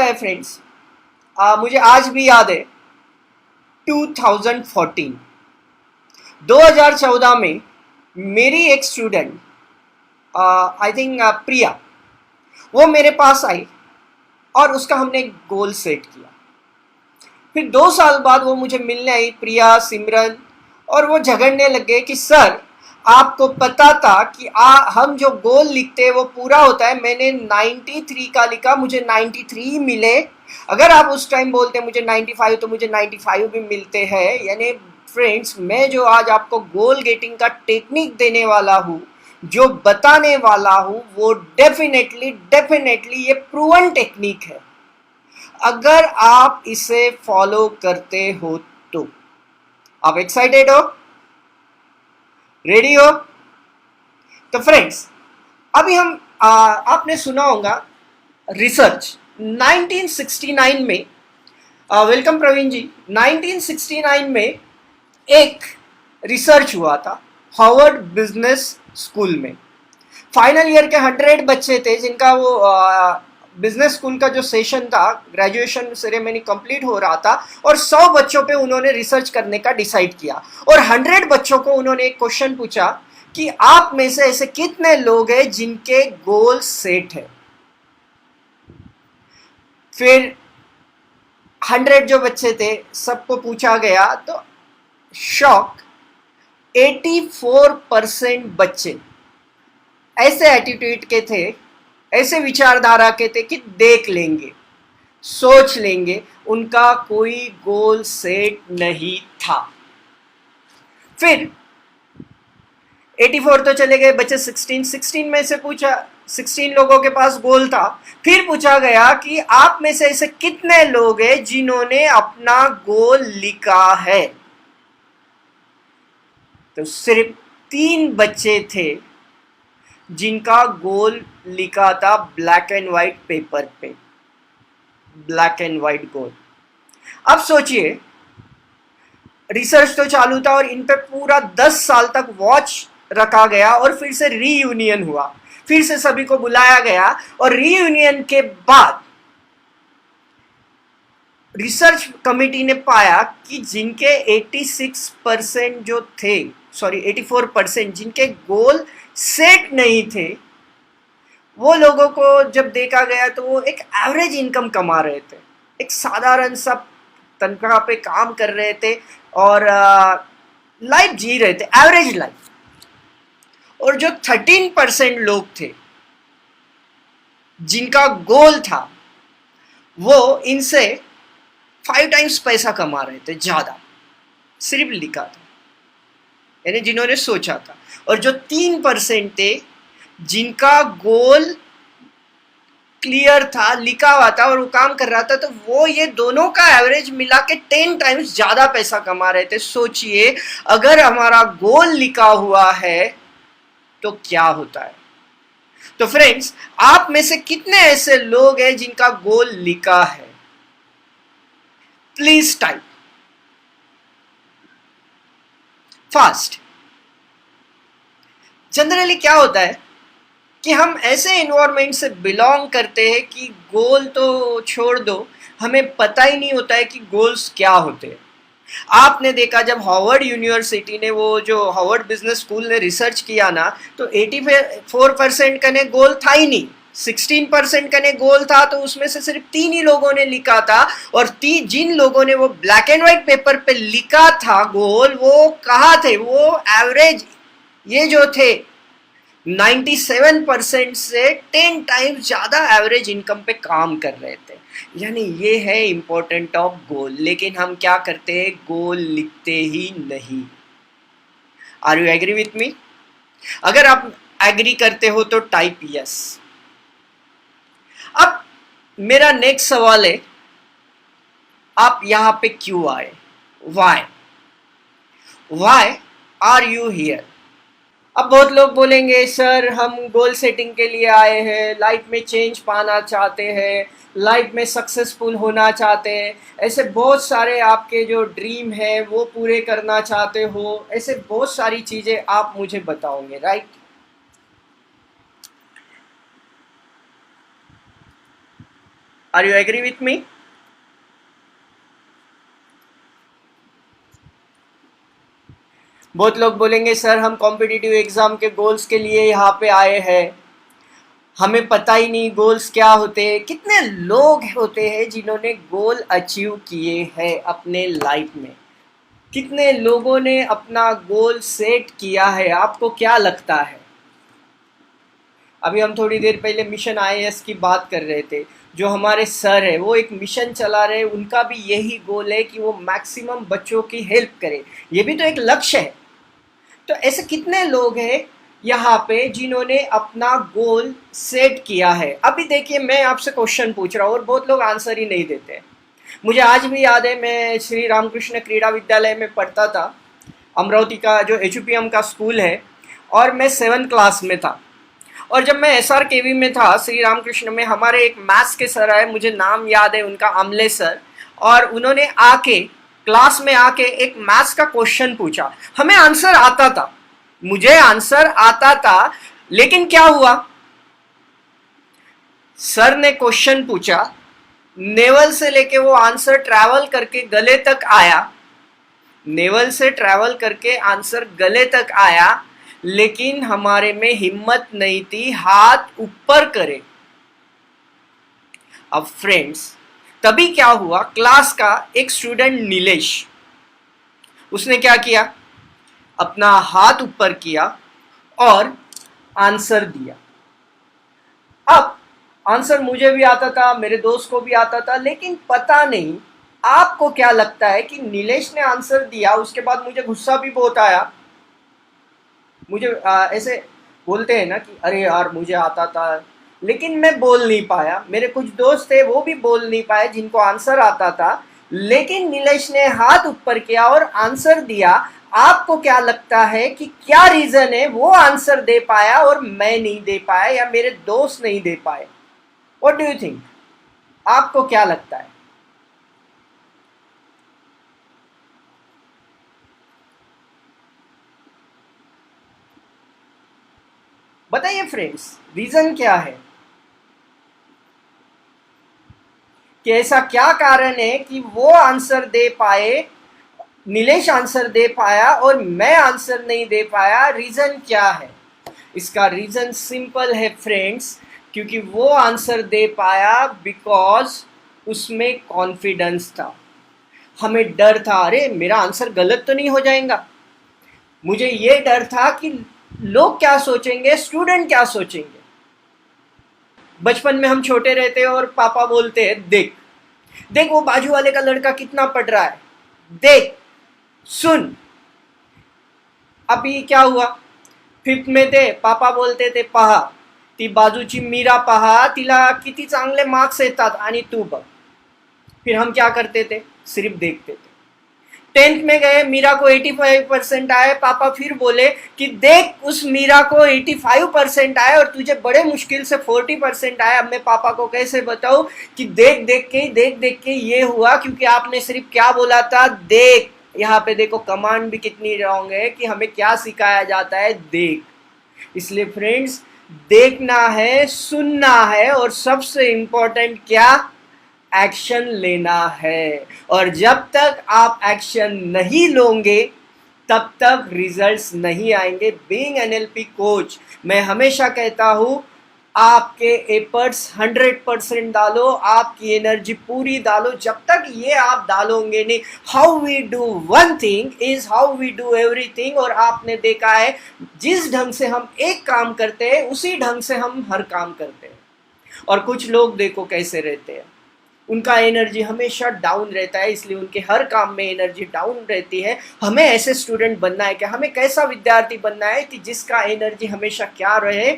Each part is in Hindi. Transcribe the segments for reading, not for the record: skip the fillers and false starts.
होता है फ्रेंड्स, मुझे आज भी याद है 2014 2014 में मेरी एक स्टूडेंट, आई थिंक प्रिया, वो मेरे पास आई और उसका हमने गोल सेट किया। फिर 2 साल बाद वो मुझे मिलने आई, प्रिया, सिमरन, और वो झगड़ने लगे कि सर आपको पता था कि हम जो गोल लिखते हैं वो पूरा होता है। मैंने 93 का लिखा, मुझे 93 मिले। अगर आप उस टाइम बोलते मुझे 95 तो मुझे 95 भी मिलते हैं। यानी फ्रेंड्स, मैं जो आज आपको गोल गेटिंग का टेक्निक देने वाला हूँ, जो बताने वाला हूँ, वो डेफिनेटली ये प्रूवन टेक्निक है। अगर आप इसे फॉलो करते हो तो आप एक्साइटेड हो, रेडी हो? तो फ्रेंड्स, अभी हम आपने सुना होगा रिसर्च 1969 में, वेलकम प्रवीण जी, 1969 में एक रिसर्च हुआ था हार्वर्ड बिजनेस स्कूल में। फाइनल ईयर के 100 बच्चे थे जिनका वो बिजनेस स्कूल का जो सेशन था, ग्रेजुएशन सेरेमनी कंप्लीट हो रहा था, और 100 बच्चों पे उन्होंने रिसर्च करने का डिसाइड किया। और 100 बच्चों को उन्होंने एक क्वेश्चन पूछा कि आप में से ऐसे कितने लोग हैं जिनके गोल सेट है। फिर 100 जो बच्चे थे सबको पूछा गया, तो शॉक, 84% बच्चे ऐसे एटीट्यूड के थे, ऐसे विचारधारा के थे कि देख लेंगे, सोच लेंगे, उनका कोई गोल सेट नहीं था। फिर 84 तो चले गए, बचे 16 में से पूछा, 16 लोगों के पास गोल था। फिर पूछा गया कि आप में से ऐसे कितने लोग हैं जिन्होंने अपना गोल लिखा है। तो सिर्फ 3 बच्चे थे जिनका गोल लिखा था ब्लैक एंड व्हाइट पेपर पे, ब्लैक एंड व्हाइट गोल। अब सोचिए, रिसर्च तो चालू था और इन पे पूरा 10 साल तक वॉच रखा गया, और फिर से रीयूनियन हुआ, फिर से सभी को बुलाया गया, और रीयूनियन के बाद रिसर्च कमिटी ने पाया कि जिनके 86% जो थे, सॉरी 84% जिनके गोल सेट नहीं थे, वो लोगों को जब देखा गया तो वो एक एवरेज इनकम कमा रहे थे, एक साधारण सा तनख्वाह पे काम कर रहे थे और लाइफ जी रहे थे, एवरेज लाइफ। और जो 13% लोग थे जिनका गोल था, वो इनसे 5 टाइम्स पैसा कमा रहे थे ज्यादा, सिर्फ लिखा था, यानी जिन्होंने सोचा था। और जो 3% थे जिनका गोल क्लियर था, लिखा हुआ था और वो काम कर रहा था, तो वो ये दोनों का एवरेज मिला के 10 टाइम्स ज्यादा पैसा कमा रहे थे। सोचिए, अगर हमारा गोल लिखा हुआ है तो क्या होता है। तो फ्रेंड्स, आप में से कितने ऐसे लोग हैं जिनका गोल लिखा है? Please type fast. जनरली क्या होता है कि हम ऐसे एनवायरनमेंट से बिलोंग करते हैं कि गोल तो छोड़ दो, हमें पता ही नहीं होता है कि गोल्स क्या होते हैं। आपने देखा जब हार्वर्ड यूनिवर्सिटी ने, वो जो हार्वर्ड बिजनेस स्कूल ने रिसर्च किया ना, तो 84% का ने गोल था ही नहीं, 16% का ने गोल था, तो उसमें से सिर्फ 3 ही लोगों ने लिखा था। और जिन लोगों ने वो ब्लैक एंड व्हाइट पेपर पे लिखा था गोल, वो कहाँ थे? वो एवरेज, ये जो थे 97% से 10 टाइम्स ज्यादा एवरेज इनकम पे काम कर रहे थे। यानी ये है इंपॉर्टेंट ऑफ गोल। लेकिन हम क्या करते हैं? गोल लिखते ही नहीं। Are you agree with me? अगर आप एग्री करते हो तो टाइप यस। अब मेरा नेक्स्ट सवाल है, आप यहां पे क्यों आए? Why are you here? अब बहुत लोग बोलेंगे सर हम गोल सेटिंग के लिए आए हैं, लाइफ में चेंज पाना चाहते हैं, लाइफ में सक्सेसफुल होना चाहते हैं, ऐसे बहुत सारे आपके जो ड्रीम है वो पूरे करना चाहते हो, ऐसे बहुत सारी चीज़ें आप मुझे बताओगे, right? Are you agree with me? बहुत लोग बोलेंगे सर हम कॉम्पिटिटिव एग्जाम के गोल्स के लिए यहाँ पे आए हैं, हमें पता ही नहीं गोल्स क्या होते हैं। कितने लोग होते हैं जिन्होंने गोल अचीव किए हैं अपने लाइफ में, कितने लोगों ने अपना गोल सेट किया है, आपको क्या लगता है? अभी हम थोड़ी देर पहले मिशन आईएएस की बात कर रहे थे। जो हमारे सर है वो एक मिशन चला रहे, उनका भी यही गोल है कि वो मैक्सिमम बच्चों की हेल्प करें, ये भी तो एक लक्ष्य है। तो ऐसे कितने लोग हैं यहाँ पे जिन्होंने अपना गोल सेट किया है। अभी देखिए मैं आपसे क्वेश्चन पूछ रहा हूँ और बहुत लोग आंसर ही नहीं देते हैं। मुझे आज भी याद है, मैं श्री रामकृष्ण क्रीड़ा विद्यालय में पढ़ता था, अमरावती का जो एचयूपीएम का स्कूल है, और मैं 7th क्लास में था। और जब मैं एसआरकेवी में था श्री रामकृष्ण में, हमारे एक मैथ्स के सर आए, मुझे नाम याद है उनका, अमले सर, और उन्होंने आके क्लास में आके एक मैथ्स का क्वेश्चन पूछा। हमें आंसर आता था, मुझे आंसर आता था, लेकिन क्या हुआ, सर ने क्वेश्चन पूछा, नेवल से लेके वो आंसर ट्रैवल करके गले तक आया, नेवल से ट्रैवल करके आंसर गले तक आया, लेकिन हमारे में हिम्मत नहीं थी हाथ ऊपर करे। अब फ्रेंड्स, तभी क्या हुआ, क्लास का एक स्टूडेंट नीलेश, उसने क्या किया, अपना हाथ ऊपर किया और आंसर दिया। अब आंसर मुझे भी आता था, मेरे दोस्त को भी आता था, लेकिन पता नहीं आपको क्या लगता है कि नीलेश ने आंसर दिया, उसके बाद मुझे गुस्सा भी बहुत आया। मुझे ऐसे बोलते हैं ना कि अरे यार मुझे आता था, लेकिन मैं बोल नहीं पाया। मेरे कुछ दोस्त थे वो भी बोल नहीं पाए जिनको आंसर आता था, लेकिन नीलेश ने हाथ ऊपर किया और आंसर दिया। आपको क्या लगता है कि क्या रीजन है वो आंसर दे पाया और मैं नहीं दे पाया, या मेरे दोस्त नहीं दे पाए? What do you think? आपको क्या लगता है? बताइए फ्रेंड्स, रीजन क्या है कि ऐसा क्या कारण है कि वो आंसर दे पाए, नीलेश आंसर दे पाया और मैं आंसर नहीं दे पाया? रीजन क्या है? इसका रीजन सिंपल है फ्रेंड्स, क्योंकि वो आंसर दे पाया बिकॉज उसमें कॉन्फिडेंस था। हमें डर था, अरे मेरा आंसर गलत तो नहीं हो जाएगा, मुझे ये डर था कि लोग क्या सोचेंगे, स्टूडेंट क्या सोचेंगे। बचपन में हम छोटे रहते हैं और पापा बोलते हैं देख देख वो बाजू वाले का लड़का कितना पढ़ रहा है, देख सुन। अभी क्या हुआ, 5th में थे, पापा बोलते थे पहा, ती बाजूची मीरा पहा, तिला किती चांगले मार्क्स येतात आणि तू बघ। फिर हम क्या करते थे, सिर्फ देखते थे। 10th में गए, मीरा को 85% आए, पापा फिर बोले कि देख उस मीरा को 85% आए और तुझे बड़े मुश्किल से 40% आए। अब मैं पापा को कैसे बताऊं कि देख देख के ये हुआ, क्योंकि आपने सिर्फ क्या बोला था, देख। यहाँ पे देखो कमांड भी कितनी रॉन्ग है कि हमें क्या सिखाया जाता है, देख। इसलिए फ्रेंड्स, देखना है, सुनना है, और सबसे इंपॉर्टेंट क्या, एक्शन लेना है। और जब तक आप एक्शन नहीं लोगे तब तक रिजल्ट्स नहीं आएंगे। बीइंग एनएलपी कोच, मैं हमेशा कहता हूं, आपके एफर्ट्स 100% डालो, आपकी एनर्जी पूरी डालो। जब तक ये आप डालोगे नहीं, how we do one thing is how we do everything. और आपने देखा है, जिस ढंग से हम एक काम करते हैं उसी ढंग से हम हर काम करते हैं। और कुछ लोग देखो कैसे रहते हैं, उनका एनर्जी हमेशा डाउन रहता है, इसलिए उनके हर काम में एनर्जी डाउन रहती है। हमें ऐसे स्टूडेंट बनना है, कि हमें कैसा विद्यार्थी बनना है कि जिसका एनर्जी हमेशा क्या रहे,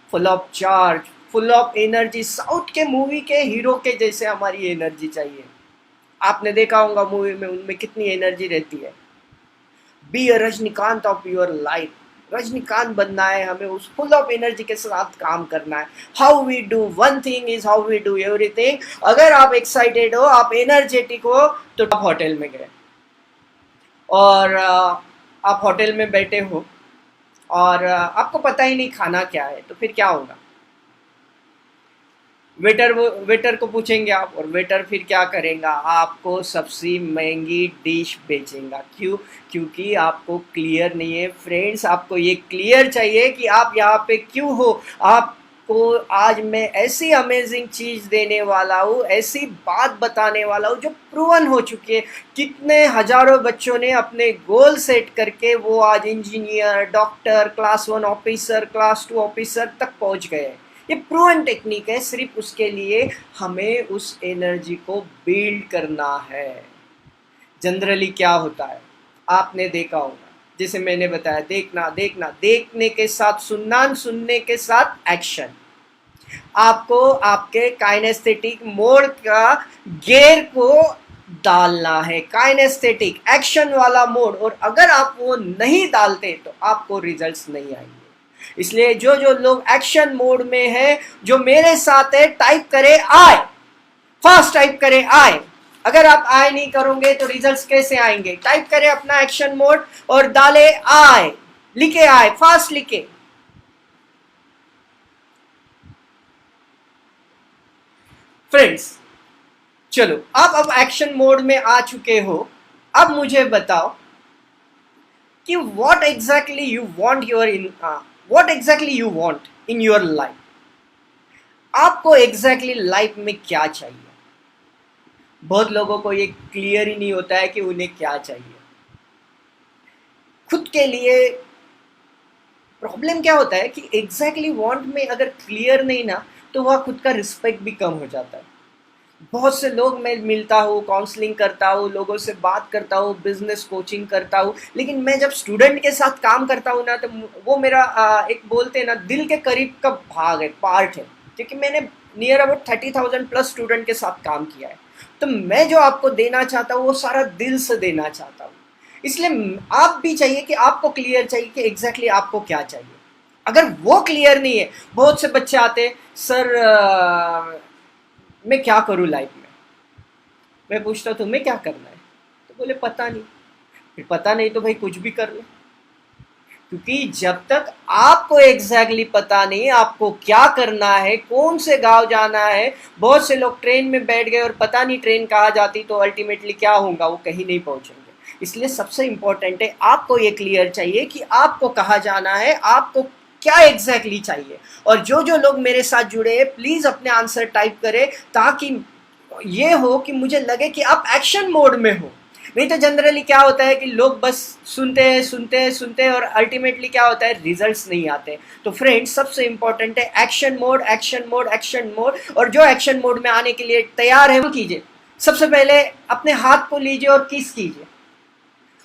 full of charge, full of energy. South के मूवी के हीरो के जैसे हमारी एनर्जी चाहिए। आपने देखा होगा मूवी में, उनमें कितनी एनर्जी रहती है। Be a Rajinikanth of your life, Rajinikanth बनना है हमें, उस फुल ऑफ एनर्जी के साथ काम करना है। How we do one thing is how we do everything. अगर आप एक्साइटेड हो, आप एनर्जेटिक हो, तो आप होटल में गए और आप होटल में बैठे हो और आपको पता ही नहीं खाना क्या है, तो फिर क्या होगा? वेटर को पूछेंगे आप, और वेटर फिर क्या करेगा, आपको सबसे महंगी डिश बेचेगा। क्यों? क्योंकि आपको क्लियर नहीं है फ्रेंड्स। आपको ये क्लियर चाहिए कि आप यहाँ पे क्यों हो। आपको आज मैं ऐसी अमेजिंग चीज़ देने वाला हूँ, ऐसी बात बताने वाला हूँ जो प्रूवन हो चुकी है। कितने हजारों बच्चों ने अपने गोल सेट करके वो आज engineer, doctor, class 1 officer, class 2 officer तक पहुँच गए। ये प्रूवन टेक्निक है। सिर्फ उसके लिए हमें उस एनर्जी को बिल्ड करना है। जनरली क्या होता है, आपने देखा होगा, जैसे मैंने बताया, देखना देखना, देखने के साथ सुनना, सुनने के साथ एक्शन। आपको आपके काइनेस्थेटिक मोड का गियर को डालना है, काइनेस्थेटिक एक्शन वाला मोड। और अगर आप वो नहीं डालते तो आपको रिजल्ट्स नहीं आएंगे। इसलिए जो जो लोग एक्शन मोड में है, जो मेरे साथ है, टाइप करें आए, फास्ट टाइप करें आए। अगर आप आए नहीं करोगे तो रिजल्ट्स कैसे आएंगे? टाइप करें अपना एक्शन मोड और डाले आए, लिखे आए, फास्ट लिखे। फ्रेंड्स चलो, आप अब एक्शन मोड में आ चुके हो। अब मुझे बताओ कि what exactly you want in your life. आपको एग्जैक्टली लाइफ में क्या चाहिए? बहुत लोगों को ये क्लियर ही नहीं होता है कि उन्हें क्या चाहिए। खुद के लिए प्रॉब्लम क्या होता है कि एग्जैक्टली वांट में अगर क्लियर नहीं ना, तो वह खुद का रिस्पेक्ट भी कम हो जाता है। बहुत से लोग मैं मिलता हूँ, काउंसलिंग करता हूँ, लोगों से बात करता हूँ, बिजनेस कोचिंग करता हूँ, लेकिन मैं जब स्टूडेंट के साथ काम करता हूँ ना, तो वो मेरा एक बोलते हैं ना, दिल के करीब का भाग है, पार्ट है। क्योंकि मैंने नियर अबाउट 30,000 प्लस स्टूडेंट के साथ काम किया है। तो मैं जो आपको देना चाहता हूँ वो सारा दिल से देना चाहता हूँ। इसलिए आप भी चाहिए कि आपको क्लियर चाहिए कि एग्जैक्टली आपको क्या चाहिए। अगर वो क्लियर नहीं है, बहुत से बच्चे आते हैं, सर मैं क्या करूँ लाइफ में। मैं पूछता हूँ तुम्हें क्या करना है, तो बोले पता नहीं। फिर पता नहीं तो भाई कुछ भी कर लो। क्योंकि जब तक आपको एग्जैक्टली पता नहीं आपको क्या करना है, कौन से गांव जाना है। बहुत से लोग ट्रेन में बैठ गए और पता नहीं ट्रेन कहाँ जाती, तो अल्टीमेटली क्या होगा, वो कहीं नहीं पहुंचेंगे। इसलिए सबसे इंपॉर्टेंट है आपको ये क्लियर चाहिए कि आपको कहाँ जाना है, आपको क्या एग्जैक्टली चाहिए। और जो जो लोग मेरे साथ जुड़े हैं, प्लीज अपने आंसर टाइप करें, ताकि ये हो कि मुझे लगे कि आप एक्शन मोड में हो। नहीं तो जनरली क्या होता है कि लोग बस सुनते हैं सुनते हैं सुनते हैं, और अल्टीमेटली क्या होता है, रिजल्ट्स नहीं आते। तो फ्रेंड्स सबसे इंपॉर्टेंट है action mode, action mode, action mode. और जो एक्शन मोड में आने के लिए तैयार है वो कीजिए। सबसे पहले अपने हाथ को लीजिए और किस कीजिए।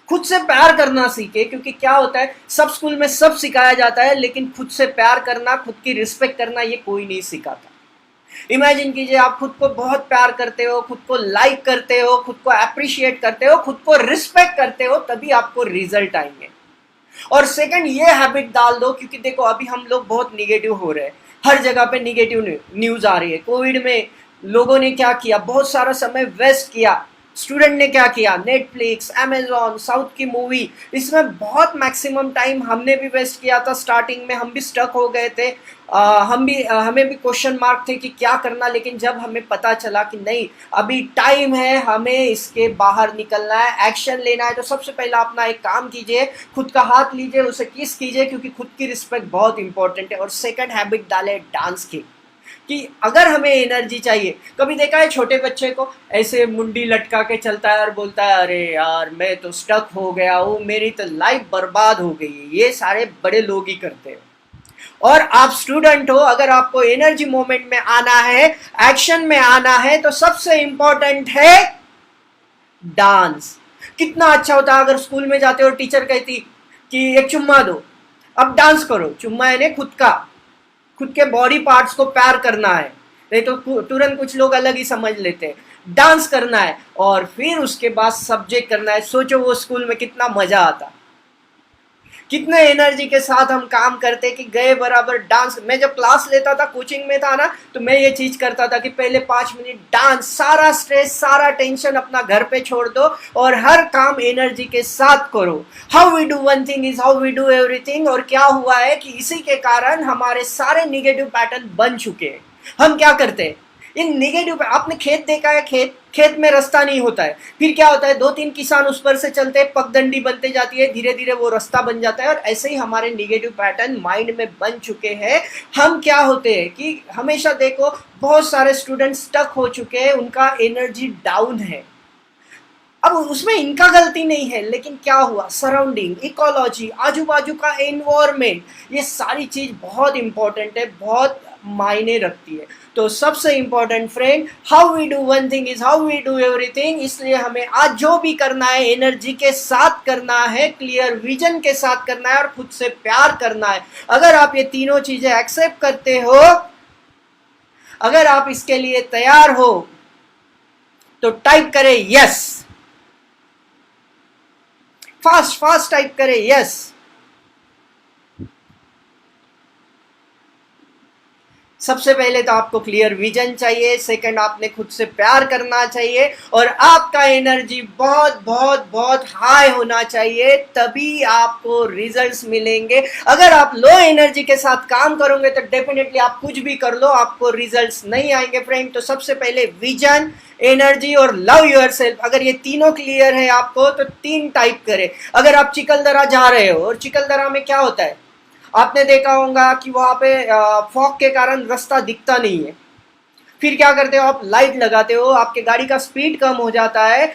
खुद से प्यार करना सीखे। क्योंकि क्या होता है, सब स्कूल में सब सिखाया जाता है, लेकिन खुद से प्यार करना, खुद की रिस्पेक्ट करना, ये कोई नहीं सिखाता। इमेजिन कीजिए आप खुद को बहुत प्यार करते हो, खुद को लाइक करते हो, खुद को अप्रिशिएट करते हो, खुद को रिस्पेक्ट करते हो, तभी आपको रिजल्ट आएंगे। और सेकंड, ये हैबिट डाल दो। क्योंकि देखो अभी हम लोग बहुत निगेटिव हो रहे हैं, हर जगह पे निगेटिव न्यूज आ रही है। कोविड में लोगों ने क्या किया, बहुत सारा समय वेस्ट किया। स्टूडेंट ने क्या किया, नेटफ्लिक्स, अमेजॉन, साउथ की मूवी, इसमें बहुत मैक्सिमम टाइम हमने भी वेस्ट किया था। स्टार्टिंग में हम भी स्टक हो गए थे। हमें भी क्वेश्चन मार्क थे कि क्या करना। लेकिन जब हमें पता चला कि नहीं, अभी टाइम है, हमें इसके बाहर निकलना है, एक्शन लेना है, तो सबसे पहला अपना एक काम कीजिए, खुद का हाथ लीजिए, उसे किस कीजिए। क्योंकि खुद की रिस्पेक्ट बहुत इंपॉर्टेंट है। और सेकंड हैबिट डाले डांस की। कि अगर हमें एनर्जी चाहिए, कभी देखा है छोटे बच्चे को ऐसे मुंडी लटका के चलता है और बोलता है अरे यार मैं तो स्टक हो गया हूँ, मेरी तो लाइफ बर्बाद हो गई है। ये सारे बड़े लोग ही करते हैं। और आप स्टूडेंट हो, अगर आपको एनर्जी मोमेंट में आना है, एक्शन में आना है, तो सबसे इंपॉर्टेंट है डांस। कितना अच्छा होता अगर स्कूल में जाते हो, टीचर कहती कि एक चुम्मा दो, अब डांस करो। चुम्मा यानी खुद के बॉडी पार्ट्स को प्यार करना है। नहीं तो तुरंत कुछ लोग अलग ही समझ लेते हैं। डांस करना है और फिर उसके बाद सब्जेक्ट करना है। सोचो वो स्कूल में कितना मजा आता, कितने एनर्जी के साथ हम काम करते कि गए बराबर डांस। मैं जब क्लास लेता था, कोचिंग में था ना, तो मैं ये चीज करता था कि पहले 5 मिनट डांस, सारा स्ट्रेस, सारा टेंशन अपना घर पे छोड़ दो और हर काम एनर्जी के साथ करो। How we do one thing is how we do everything. और क्या हुआ है कि इसी के कारण हमारे सारे निगेटिव पैटर्न बन चुके हैं। हम क्या करते हैं, ये नेगेटिव, आपने खेत देखा है, खेत में रास्ता नहीं होता है, फिर क्या होता है, 2-3 किसान उस पर से चलते हैं, पगडंडी बनते जाती है, धीरे धीरे वो रास्ता बन जाता है। और ऐसे ही हमारे नेगेटिव पैटर्न माइंड में बन चुके हैं। हम क्या होते हैं कि हमेशा देखो, बहुत सारे स्टूडेंट स्टक हो चुके हैं, उनका एनर्जी डाउन है। अब उसमें इनका गलती नहीं है, लेकिन क्या हुआ, सराउंडिंग, इकोलॉजी, आजू बाजू का एनवायरमेंट, ये सारी चीज बहुत इंपॉर्टेंट है, बहुत मायने रखती है। तो सबसे important friend, how we do one thing is how we do everything. इसलिए हमें आज जो भी करना है एनर्जी के साथ करना है, क्लियर विजन के साथ करना है, और खुद से प्यार करना है। अगर आप ये तीनों चीजें एक्सेप्ट करते हो, अगर आप इसके लिए तैयार हो, तो टाइप करें यस, फास्ट टाइप करें यस। सबसे पहले तो आपको क्लियर विजन चाहिए, सेकंड आपने खुद से प्यार करना चाहिए, और आपका एनर्जी बहुत बहुत बहुत हाई होना चाहिए, तभी आपको रिजल्ट्स मिलेंगे। अगर आप लो एनर्जी के साथ काम करोगे तो डेफिनेटली आप कुछ भी कर लो, आपको रिजल्ट्स नहीं आएंगे फ्रेंड। तो सबसे पहले विजन, एनर्जी और लव योरसेल्फ, अगर ये तीनों क्लियर है आपको, तो 3 टाइप करें। अगर आप चिकलदरा जा रहे हो, और चिकलदरा में क्या होता है, आपने देखा होगा कि वहां पे फॉग के कारण रास्ता दिखता नहीं है, फिर क्या करते हो, आप लाइट लगाते हो, आपके गाड़ी का स्पीड कम हो जाता है,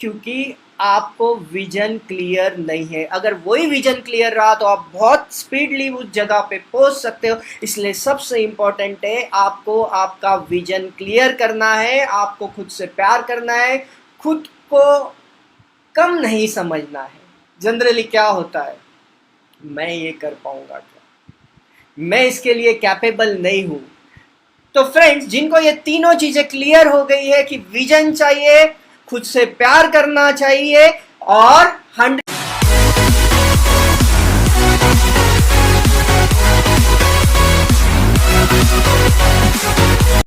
क्योंकि आपको विजन क्लियर नहीं है। अगर वही विजन क्लियर रहा तो आप बहुत स्पीडली उस जगह पे पहुंच सकते हो। इसलिए सबसे इंपॉर्टेंट है, आपको आपका विजन क्लियर करना है, आपको खुद से प्यार करना है, खुद को कम नहीं समझना है। जनरली क्या होता है, मैं ये कर पाऊंगा क्या, मैं इसके लिए कैपेबल नहीं हूं। तो फ्रेंड्स, जिनको ये तीनों चीजें क्लियर हो गई है कि विजन चाहिए, खुद से प्यार करना चाहिए, और 100